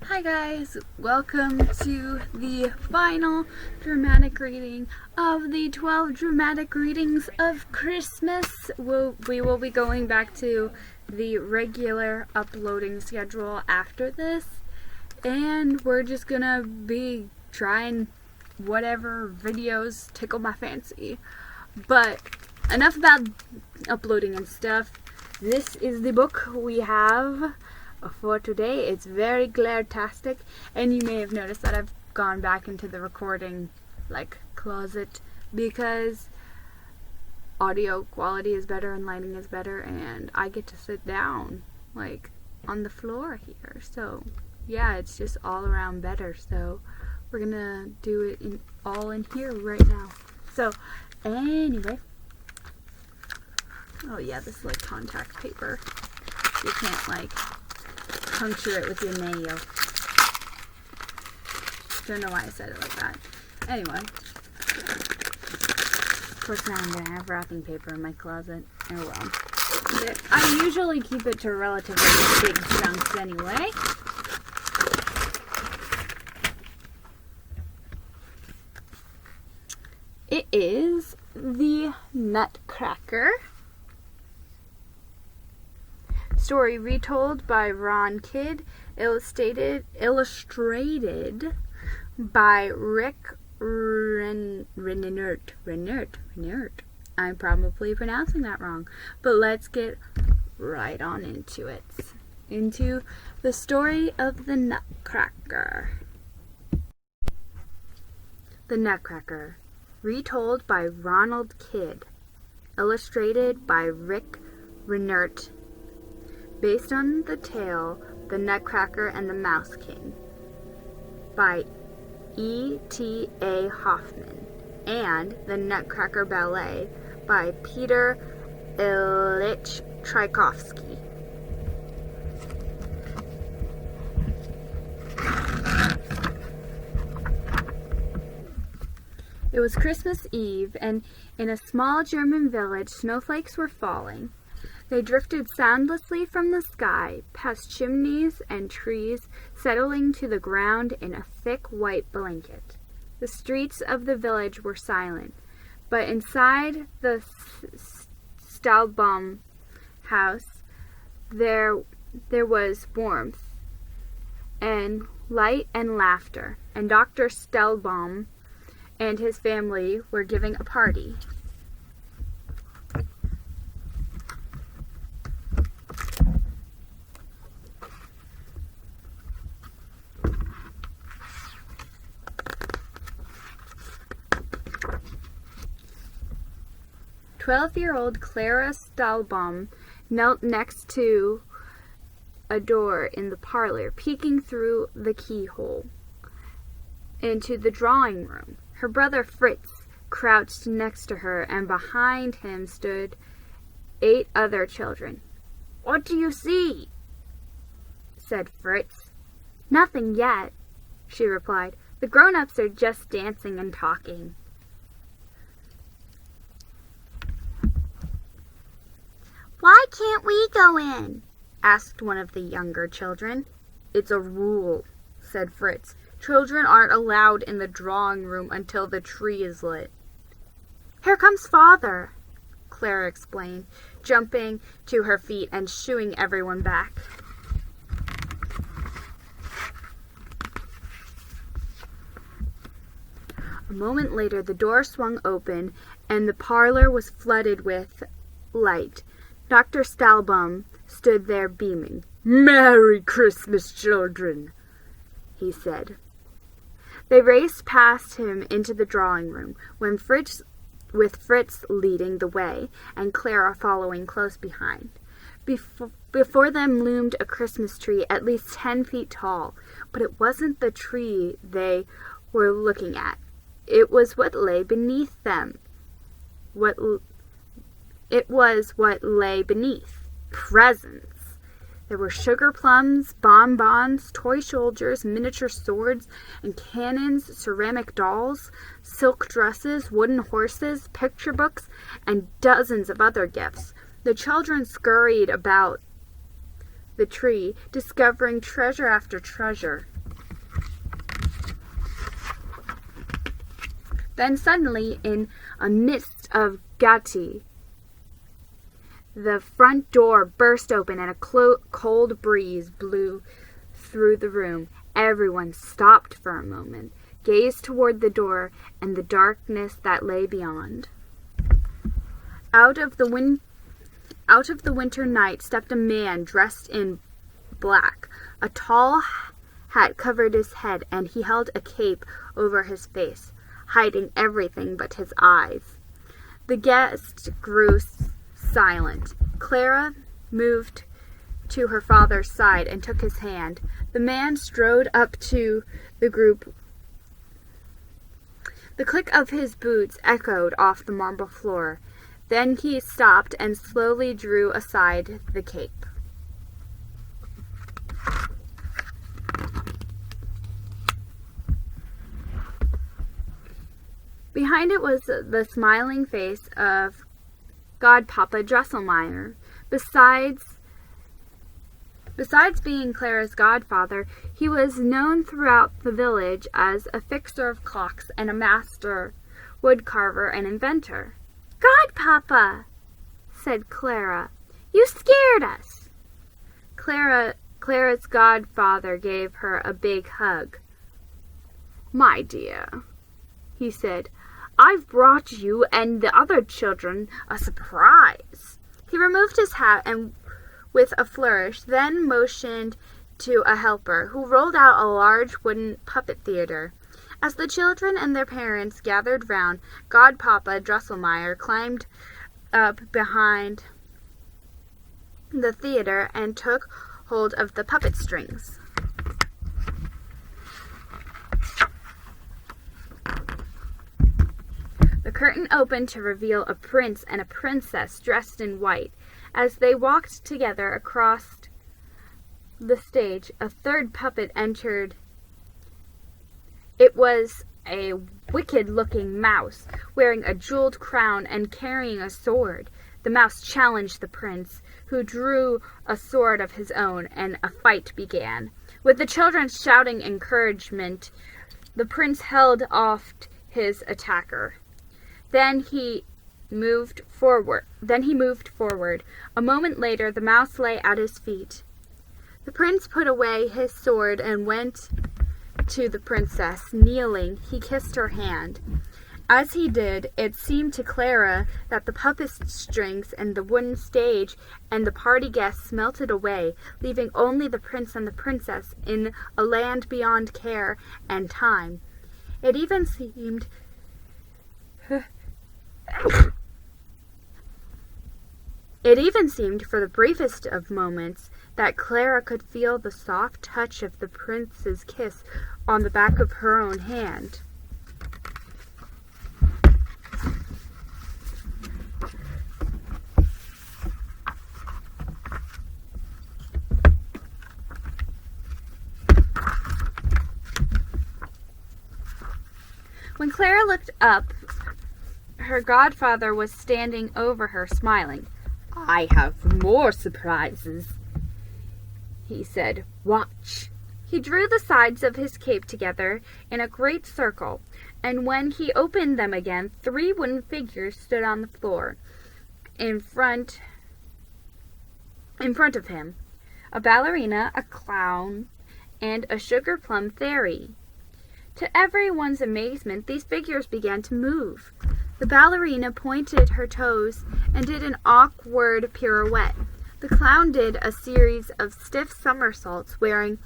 Hi guys, welcome to the final dramatic reading of the 12 dramatic readings of Christmas. We will be going back to the regular uploading schedule after this, and we're just gonna be trying whatever videos tickle my fancy. But enough about uploading and stuff. This is the book we have for today. It's very glare-tastic, and you may have noticed that I've gone back into the recording closet because audio quality is better and lighting is better, and I get to sit down on the floor here. So yeah, it's just all around better. So we're gonna do it all in here right now. So anyway, oh yeah, this is contact paper. You can't puncture it with your nail. Don't know why I said it like that. Anyway, of course now I'm gonna have wrapping paper in my closet. Oh well. I usually keep it to relatively big chunks anyway. It is The Nutcracker. Story retold by Ron Kidd, illustrated by Rick Renert. I'm probably pronouncing that wrong, but let's get right on into it. Into the story of the Nutcracker. The Nutcracker, retold by Ronald Kidd, illustrated by Rick Renert. Based on the tale The Nutcracker and the Mouse King by E.T.A. Hoffman, and The Nutcracker Ballet by Peter Ilyich Tchaikovsky. It was Christmas Eve, and in a small German village, snowflakes were falling. They drifted soundlessly from the sky, past chimneys and trees, settling to the ground in a thick white blanket. The streets of the village were silent, but inside the Stahlbaum house there was warmth and light and laughter, and Dr. Stahlbaum and his family were giving a party. Twelve-year-old Clara Stahlbaum knelt next to a door in the parlor, peeking through the keyhole into the drawing room. Her brother Fritz crouched next to her, and behind him stood 8 other children. "What do you see?" said Fritz. "Nothing yet," she replied. "The grown-ups are just dancing and talking." "Why can't we go in?" asked one of the younger children. "It's a rule," said Fritz. "Children aren't allowed in the drawing room until the tree is lit." "Here comes Father," Clara explained, jumping to her feet and shooing everyone back. A moment later, the door swung open, and the parlor was flooded with light. Dr. Stahlbaum stood there beaming. "Merry Christmas, children," he said. They raced past him into the drawing room, with Fritz leading the way and Clara following close behind. Before them loomed a Christmas tree at least 10 feet tall, but it wasn't the tree they were looking at. It was what lay beneath them. It was what lay beneath. Presents. There were sugar plums, bonbons, toy soldiers, miniature swords and cannons, ceramic dolls, silk dresses, wooden horses, picture books, and dozens of other gifts. The children scurried about the tree, discovering treasure after treasure. Then suddenly, in a mist of gaiety, the front door burst open and a cold breeze blew through the room. Everyone stopped for a moment, gazed toward the door and the darkness that lay beyond. Out of the winter night stepped a man dressed in black. A tall hat covered his head, and he held a cape over his face, hiding everything but his eyes. The guest grew silent. Clara moved to her father's side and took his hand. The man strode up to the group. The click of his boots echoed off the marble floor. Then he stopped and slowly drew aside the cape. Behind it was the smiling face of Godpapa Drosselmeyer. Besides being Clara's godfather, he was known throughout the village as a fixer of clocks and a master woodcarver and inventor. "Godpapa," said Clara, "you scared us." Clara's godfather gave her a big hug. "My dear," he said, "I've brought you and the other children a surprise." He removed his hat and with a flourish, then motioned to a helper, who rolled out a large wooden puppet theater. As the children and their parents gathered round, Godpapa Drosselmeyer climbed up behind the theater and took hold of the puppet strings. The curtain opened to reveal a prince and a princess dressed in white. As they walked together across the stage, a third puppet entered. It was a wicked-looking mouse, wearing a jeweled crown and carrying a sword. The mouse challenged the prince, who drew a sword of his own, and a fight began. With the children shouting encouragement, the prince held off his attacker. Then he moved forward. A moment later, the mouse lay at his feet. The prince put away his sword and went to the princess. Kneeling, he kissed her hand. As he did, it seemed to Clara that the puppet strings and the wooden stage and the party guests melted away, leaving only the prince and the princess in a land beyond care and time. It even seemed for the briefest of moments that Clara could feel the soft touch of the prince's kiss on the back of her own hand. When Clara looked up, her godfather was standing over her, smiling. "I have more surprises," he said. "Watch." He drew the sides of his cape together in a great circle, and when he opened them again, 3 wooden figures stood on the floor in front of him: a ballerina, a clown, and a sugar-plum fairy. To everyone's amazement, these figures began to move. The ballerina pointed her toes and did an awkward pirouette. The clown did a series of stiff somersaults, wearing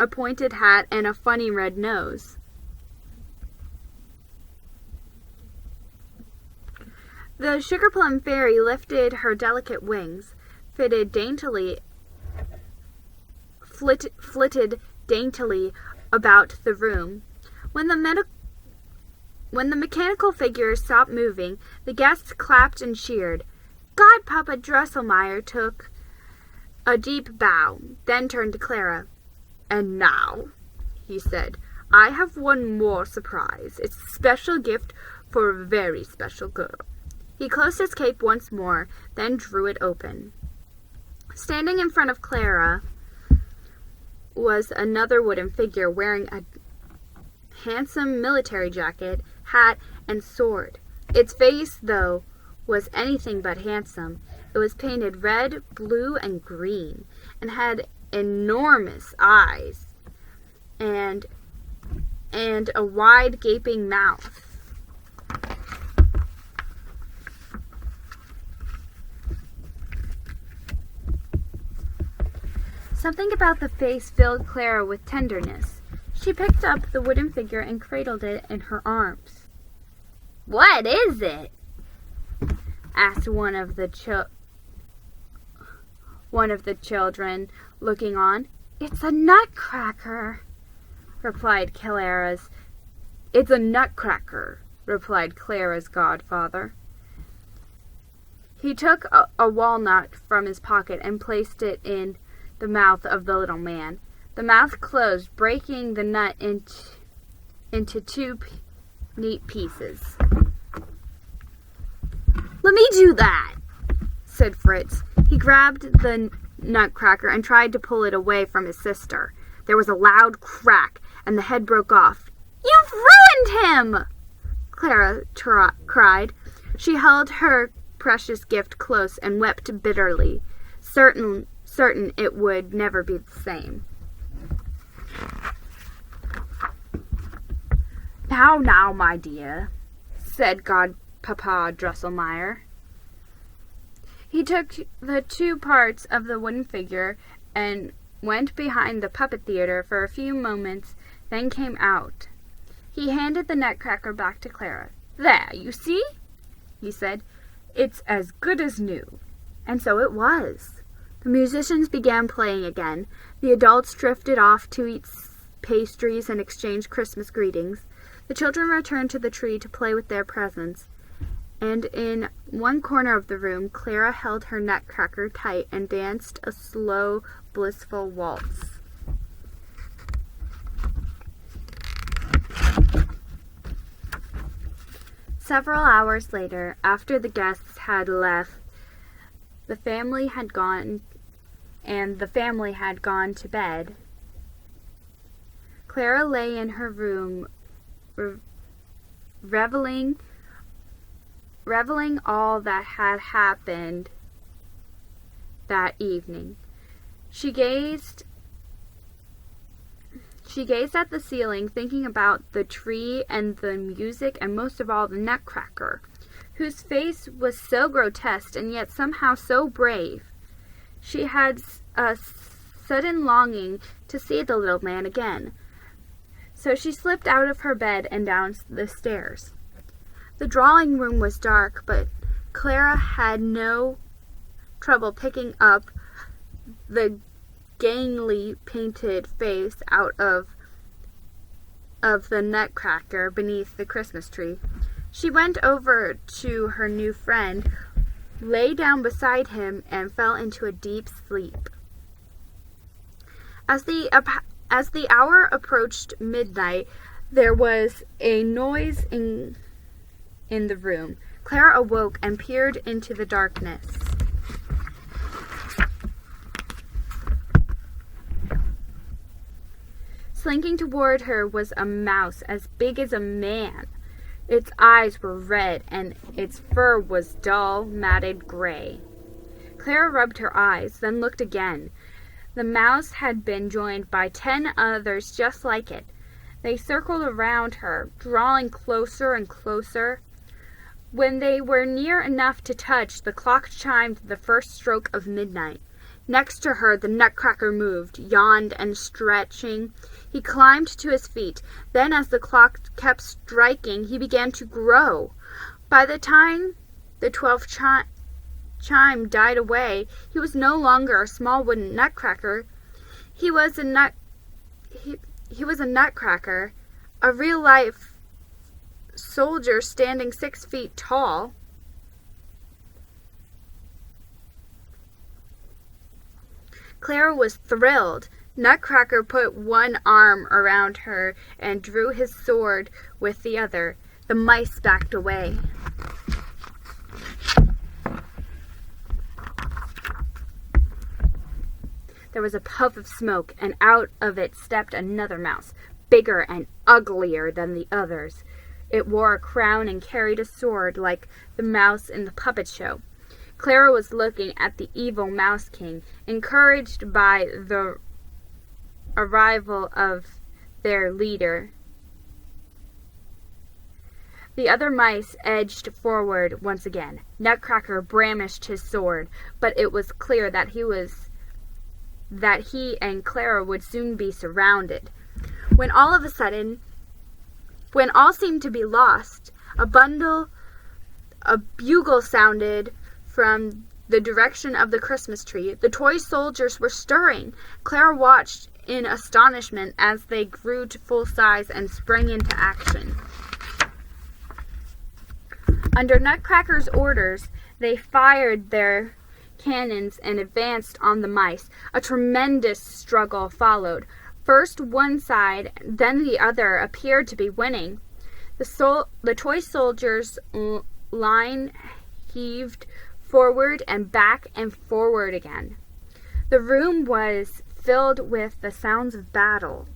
a pointed hat and a funny red nose. The sugar-plum fairy lifted her delicate wings, flitted daintily about the room. When the mechanical figures stopped moving, the guests clapped and cheered. Godpapa Drosselmeyer took a deep bow, then turned to Clara. "And now," he said, "I have one more surprise. It's a special gift for a very special girl." He closed his cape once more, then drew it open. Standing in front of Clara was another wooden figure wearing handsome military jacket, hat, and sword. Its face, though, was anything but handsome. It was painted red, blue, and green, and had enormous eyes and a wide gaping mouth. Something about the face filled Clara with tenderness. She picked up the wooden figure and cradled it in her arms. "What is it?" asked one of the children, looking on. "It's a nutcracker," replied Clara's. "It's a nutcracker," replied Clara's godfather. He took a walnut from his pocket and placed it in the mouth of the little man. The mouth closed, breaking the nut into two neat pieces. "Let me do that," said Fritz. He grabbed the nutcracker and tried to pull it away from his sister. There was a loud crack, and the head broke off. "You've ruined him!" Clara cried. She held her precious gift close and wept bitterly, certain it would never be the same. Now, my dear," said Godpapa Drosselmeyer. He took the two parts of the wooden figure and went behind the puppet theater for a few moments, then came out. He handed the nutcracker back to Clara. "There, you see," he said. "It's as good as new." And so it was. The musicians began playing again. The adults drifted off to eat pastries and exchange Christmas greetings. The children returned to the tree to play with their presents. And in one corner of the room, Clara held her nutcracker tight and danced a slow, blissful waltz. Several hours later, after the guests had left, the family had gone to bed. Clara lay in her room, reveling all that had happened that evening. She gazed at the ceiling, thinking about the tree and the music, and most of all the nutcracker, whose face was so grotesque and yet somehow so brave. She had a sudden longing to see the little man again. So she slipped out of her bed and down the stairs. The drawing room was dark, but Clara had no trouble picking up the gaily painted face out of the nutcracker beneath the Christmas tree. She went over to her new friend, lay down beside him, and fell into a deep sleep. As the hour approached midnight, there was a noise in the room. Clara awoke and peered into the darkness. Slinking toward her was a mouse as big as a man. Its eyes were red, and its fur was dull, matted gray. Clara rubbed her eyes, then looked again. The mouse had been joined by 10 others just like it. They circled around her, drawing closer and closer. When they were near enough to touch, the clock chimed the first stroke of midnight. Next to her, the nutcracker moved, yawned, and stretching. He climbed to his feet. Then, as the clock kept striking, he began to grow. By the time the 12th chime died away, he was no longer a small wooden nutcracker. He was a nutcracker, a real-life soldier standing 6 feet tall. Clara was thrilled. Nutcracker put one arm around her and drew his sword with the other. The mice backed away. There was a puff of smoke, and out of it stepped another mouse, bigger and uglier than the others. It wore a crown and carried a sword like the mouse in the puppet show. Clara was looking at the evil Mouse King, encouraged by the arrival of their leader. The other mice edged forward once again. Nutcracker brandished his sword, but it was clear that he and Clara would soon be surrounded. When all seemed to be lost, a bugle sounded from the direction of the Christmas tree. The toy soldiers were stirring. Clara watched in astonishment as they grew to full size and sprang into action. Under Nutcracker's orders, they fired their cannons and advanced on the mice. A tremendous struggle followed. First one side, then the other appeared to be winning. The toy soldiers' line heaved forward and back and forward again. The room was filled with the sounds of battle.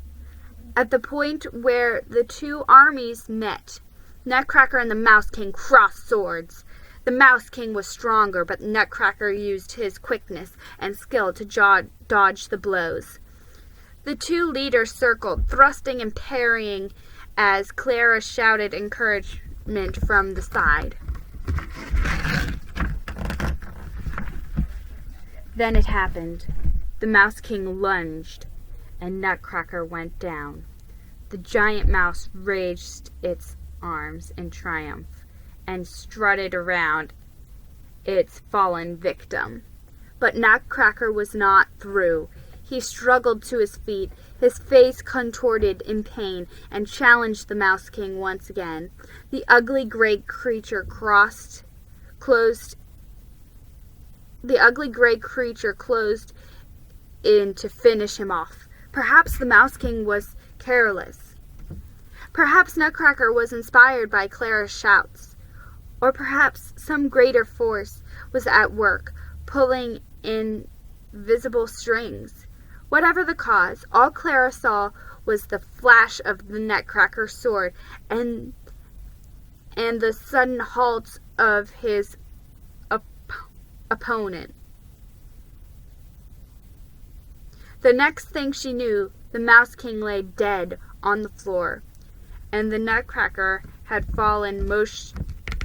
At the point where the two armies met, Nutcracker and the Mouse King crossed swords. The Mouse King was stronger, but Nutcracker used his quickness and skill to dodge the blows. The two leaders circled, thrusting and parrying as Clara shouted encouragement from the side. Then it happened. The Mouse King lunged, and Nutcracker went down. The giant mouse raised its arms in triumph and strutted around its fallen victim. But Nutcracker was not through. He struggled to his feet, his face contorted in pain, and challenged the Mouse King once again. The ugly gray creature closed in to finish him off. Perhaps the Mouse King was careless. Perhaps Nutcracker was inspired by Clara's shouts. Or perhaps some greater force was at work, pulling invisible strings. Whatever the cause, all Clara saw was the flash of the Nutcracker sword and the sudden halt of his opponent. The next thing she knew, the Mouse King lay dead on the floor, and the Nutcracker had fallen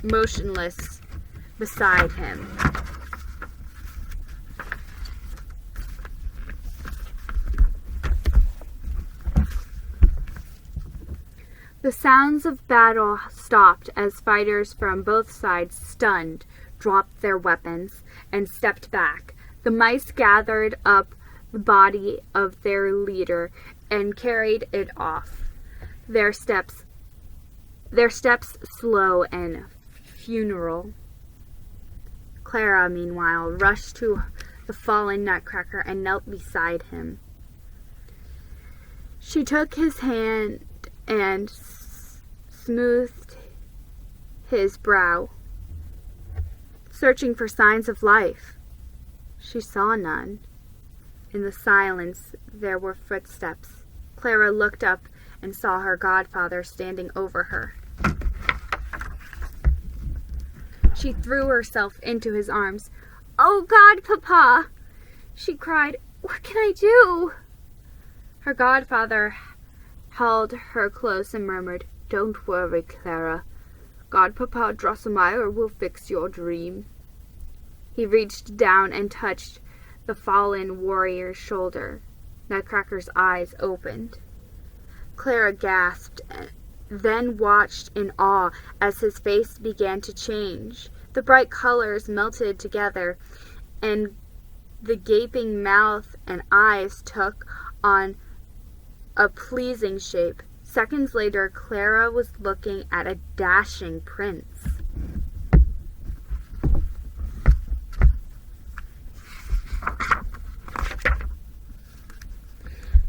motionless beside him. The sounds of battle stopped as fighters from both sides, stunned, dropped their weapons and stepped back. The mice gathered up the body of their leader and carried it off. Their steps slow and funeral. Clara, meanwhile, rushed to the fallen Nutcracker and knelt beside him. She took his hand and smoothed his brow, searching for signs of life. She saw none. In the silence, there were footsteps. Clara looked up and saw her godfather standing over her. She threw herself into his arms. "Oh, Godpapa!" she cried. "What can I do?" Her godfather held her close and murmured, "Don't worry, Clara. Godpapa Drosselmeyer will fix your dream." He reached down and touched the fallen warrior's shoulder. Nutcracker's eyes opened. Clara gasped, then watched in awe as his face began to change. The bright colors melted together, and the gaping mouth and eyes took on a pleasing shape. Seconds later, Clara was looking at a dashing prince.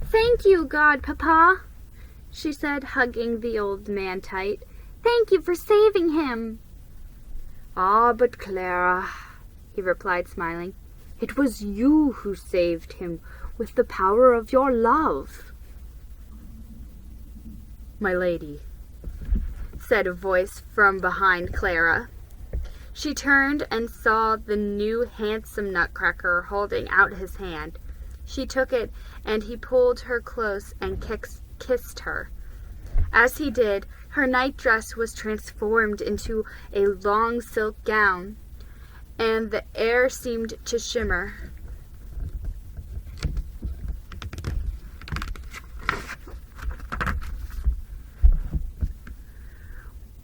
"Thank you, Godpapa," she said, hugging the old man tight. "Thank you for saving him." "Ah, but Clara," he replied, smiling, "it was you who saved him with the power of your love." "My lady," said a voice from behind Clara. She turned and saw the new handsome Nutcracker holding out his hand. She took it, and he pulled her close and kissed her. As he did, her night-dress was transformed into a long silk gown, and the air seemed to shimmer.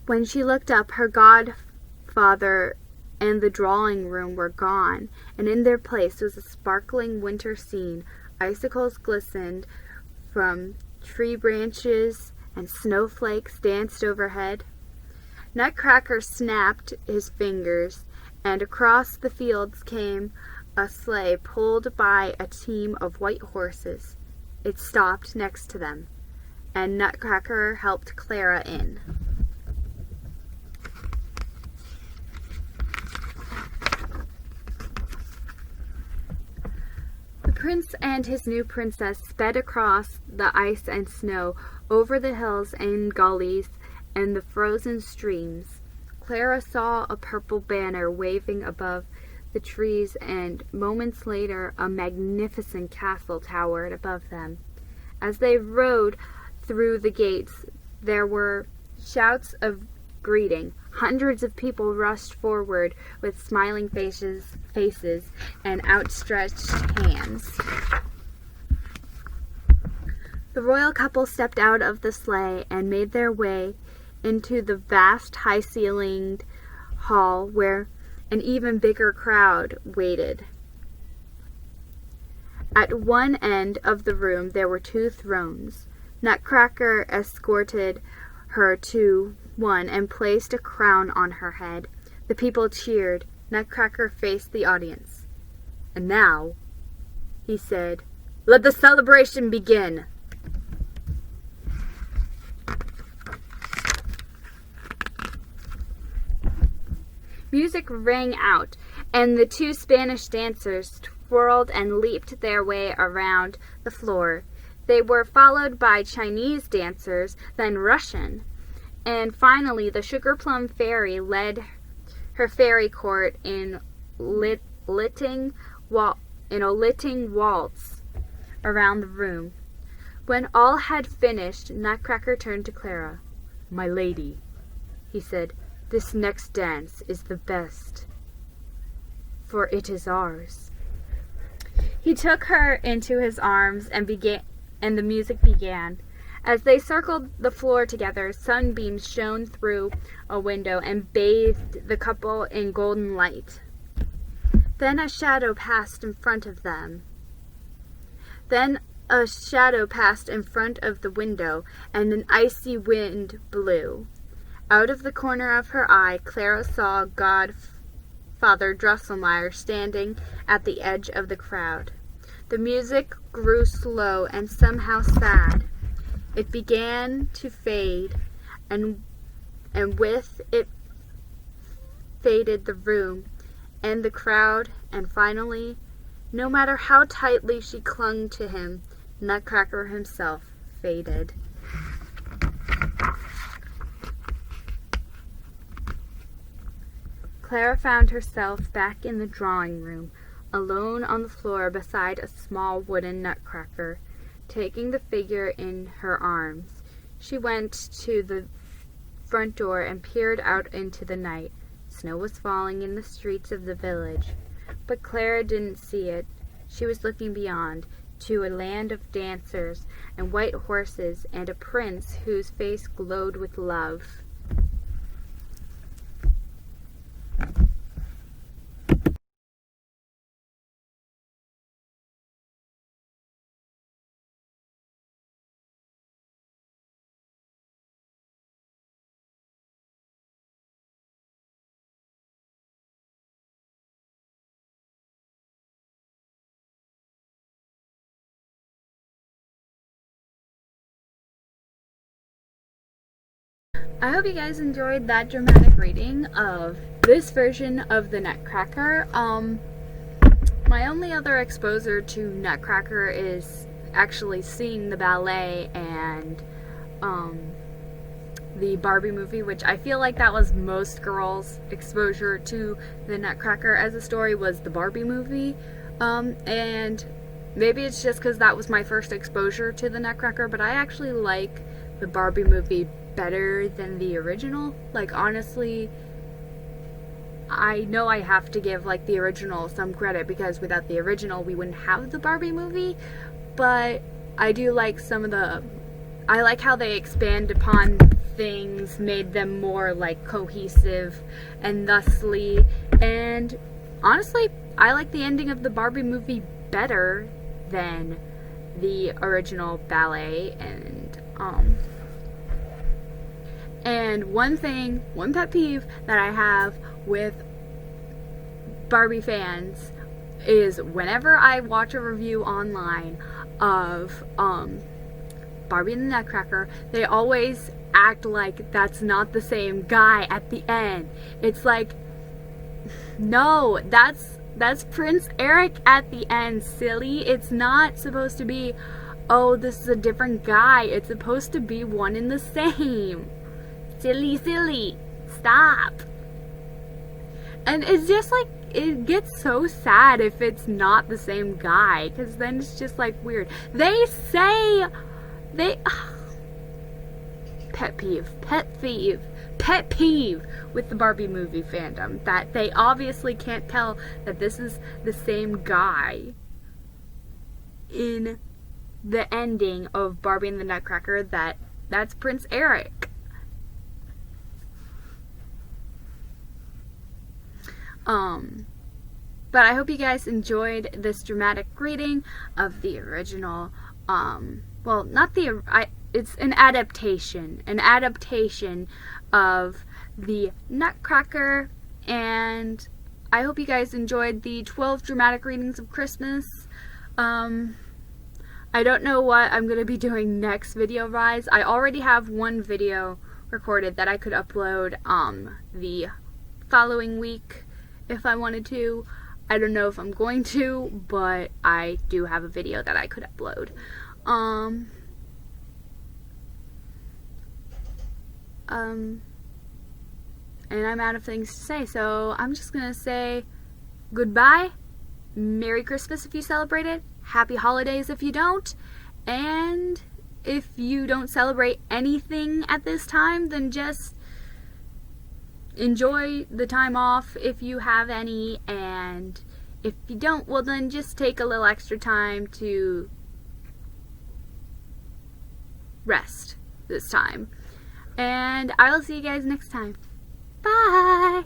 When she looked up, her godfather and the drawing room were gone, and in their place was a sparkling winter scene. Icicles glistened from tree branches, and snowflakes danced overhead. Nutcracker snapped his fingers, and across the fields came a sleigh pulled by a team of white horses. It stopped next to them, and Nutcracker helped Clara in. The prince and his new princess sped across the ice and snow, over the hills and gullies and the frozen streams. Clara saw a purple banner waving above the trees, and moments later a magnificent castle towered above them. As they rode through the gates, there were shouts of greeting. Hundreds of people rushed forward with smiling faces and outstretched hands. The royal couple stepped out of the sleigh and made their way into the vast, high-ceilinged hall where an even bigger crowd waited. At one end of the room there were 2 thrones. Nutcracker escorted her to one and placed a crown on her head. The people cheered. Nutcracker faced the audience. "And now," he said, "let the celebration begin." Music rang out, and the 2 Spanish dancers twirled and leaped their way around the floor. They were followed by Chinese dancers, then Russian, and finally the Sugar Plum Fairy led her fairy court in lilting waltz around the room. When all had finished, Nutcracker turned to Clara. "My lady," he said, "this next dance is the best, for it is ours." He took her into his arms and the music began. As they circled the floor together, sunbeams shone through a window and bathed the couple in golden light. Then a shadow passed in front of them. Then a shadow passed in front of the window, and an icy wind blew. Out of the corner of her eye, Clara saw Godfather Drosselmeyer standing at the edge of the crowd. The music grew slow and somehow sad. It began to fade, and with it faded the room and the crowd, and finally, no matter how tightly she clung to him, Nutcracker himself faded. Clara found herself back in the drawing room, alone on the floor beside a small wooden Nutcracker. Taking the figure in her arms, she went to the front door and peered out into the night. Snow was falling in the streets of the village, but Clara didn't see it. She was looking beyond, to a land of dancers and white horses and a prince whose face glowed with love. I hope you guys enjoyed that dramatic reading of this version of the Nutcracker. My only other exposure to Nutcracker is actually seeing the ballet and the Barbie movie, which I feel like that was most girls' exposure to the Nutcracker as a story, was the Barbie movie. And maybe it's just because that was my first exposure to the Nutcracker, but I actually like the Barbie movie better than the original. Like, honestly, I know I have to give, like, the original some credit, because without the original we wouldn't have the Barbie movie, but I do like I like how they expand upon things, made them more, like, cohesive and thusly, and honestly, I like the ending of the Barbie movie better than the original ballet. And one pet peeve that I have with Barbie fans is whenever I watch a review online of Barbie and the Nutcracker, they always act like that's not the same guy at the end. It's like, no, that's Prince Eric at the end, silly. It's not supposed to be, oh, this is a different guy. It's supposed to be one and the same. Silly. Stop. And it's just like, it gets so sad if it's not the same guy, because then it's just like weird. Pet peeve with the Barbie movie fandom, that they obviously can't tell that this is the same guy in the ending of Barbie and the Nutcracker, that's Prince Eric. But I hope you guys enjoyed this dramatic reading of the original, well, not the, it's an adaptation of the Nutcracker, and I hope you guys enjoyed the 12 dramatic readings of Christmas. I don't know what I'm going to be doing next video-wise. I already have one video recorded that I could upload the following week if I wanted to. I don't know if I'm going to, but I do have a video that I could upload. And I'm out of things to say, so I'm just gonna say goodbye, Merry Christmas if you celebrate it, Happy Holidays if you don't, and if you don't celebrate anything at this time, then just enjoy the time off if you have any, and if you don't, well then just take a little extra time to rest this time. And I will see you guys next time. Bye!